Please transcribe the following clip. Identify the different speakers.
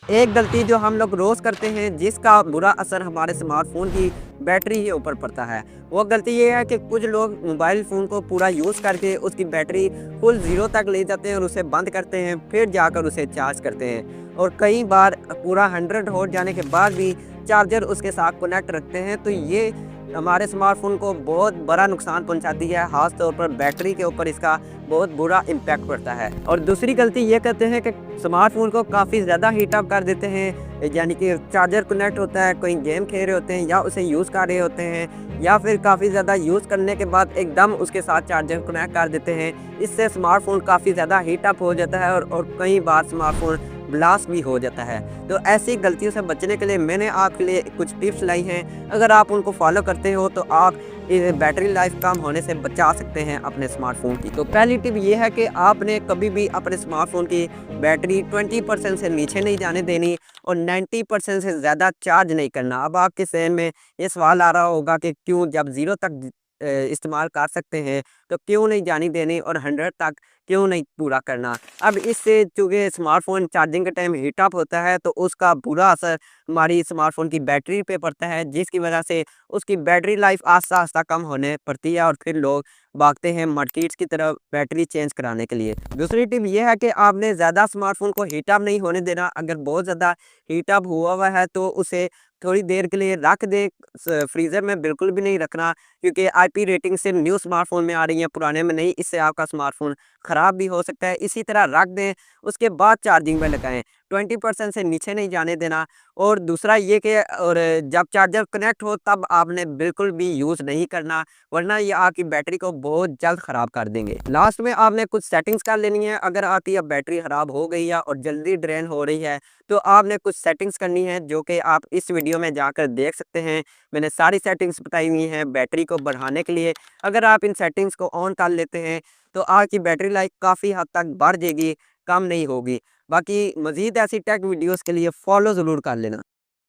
Speaker 1: एक गलती जो हम लोग रोज़ करते हैं जिसका बुरा असर हमारे स्मार्टफ़ोन की बैटरी के ऊपर पड़ता है, वो गलती ये है कि कुछ लोग मोबाइल फ़ोन को पूरा यूज़ करके उसकी बैटरी फुल ज़ीरो तक ले जाते हैं और उसे बंद करते हैं, फिर जाकर उसे चार्ज करते हैं। और कई बार पूरा 100 हो जाने के बाद भी चार्जर उसके साथ कनेक्ट रखते हैं, तो ये हमारे स्मार्टफ़ोन को बहुत बड़ा नुकसान पहुँचाती है, ख़ास तौर पर बैटरी के ऊपर इसका बहुत बुरा इम्पैक्ट पड़ता है। और दूसरी गलती ये करते हैं कि स्मार्टफ़ोन को काफ़ी ज़्यादा हीट अप कर देते हैं, यानी कि चार्जर कनेक्ट होता है, कोई गेम खेल रहे होते हैं या उसे यूज़ कर रहे होते हैं, या फिर काफ़ी ज़्यादा यूज़ करने के बाद एकदम उसके साथ चार्जर कनेक्ट कर देते हैं। इससे स्मार्टफ़ोन काफ़ी ज़्यादा हीट अप हो जाता है और कई बार स्मार्टफ़ोन ब्लास्ट भी हो जाता है। तो ऐसी गलतियों से बचने के लिए मैंने आपके लिए कुछ टिप्स लाई हैं। अगर आप उनको फॉलो करते हो तो आप बैटरी लाइफ कम होने से बचा सकते हैं अपने स्मार्टफ़ोन की। तो पहली टिप ये है कि आपने कभी भी अपने स्मार्टफ़ोन की बैटरी 20% से नीचे नहीं जाने देनी और 90% से ज़्यादा चार्ज नहीं करना। अब आपके ज़हन में ये सवाल आ रहा होगा कि क्यों, जब ज़ीरो तक इस्तेमाल कर सकते हैं तो क्यों नहीं जाने देनी और 100 तक क्यों नहीं पूरा करना। अब इससे चूँकि स्मार्टफ़ोन चार्जिंग के टाइम हीट अप होता है तो उसका बुरा असर हमारी स्मार्टफ़ोन की बैटरी पे पड़ता है, जिसकी वजह से उसकी बैटरी लाइफ आहिस्ता-आहिस्ता कम होने पड़ती है और फिर लोग भागते हैं मार्केट्स की तरफ बैटरी चेंज कराने के लिए। दूसरी टिप ये है कि आपने ज़्यादा स्मार्टफ़ोन को हीट अप नहीं होने देना। अगर बहुत ज़्यादा हीट अप हुआ हुआ है तो उसे थोड़ी देर के लिए रख दें, फ्रीज़र में बिल्कुल भी नहीं रखना, क्योंकि आईपी रेटिंग सिर्फ न्यू स्मार्टफ़ोन में आ रही है, पुराने में नहीं। इससे आपका स्मार्टफ़ोन ख़राब भी हो सकता है। इसी तरह रख दें, उसके बाद चार्जिंग में लगाएँ। 20% से नीचे नहीं जाने देना। और दूसरा ये कि और जब चार्जर कनेक्ट हो तब आपने बिल्कुल भी यूज़ नहीं करना, वरना ये आपकी बैटरी को बहुत जल्द ख़राब कर देंगे। लास्ट में आपने कुछ सेटिंग्स कर लेनी है। अगर आपकी अब बैटरी ख़राब हो गई है और जल्दी ड्रेन हो रही है तो आपने कुछ सेटिंग्स करनी है, जो कि आप इस वीडियो में जाकर देख सकते हैं। मैंने सारी सेटिंग्स बताई हुई हैं बैटरी को बढ़ाने के लिए। अगर आप इन सेटिंग्स को ऑन कर लेते हैं तो आपकी बैटरी लाइफ काफ़ी हद तक बढ़ जाएगी, कम नहीं होगी। बाकी मज़ीद ऐसी टेक वीडियोज़ के लिए फॉलो ज़रूर कर लेना।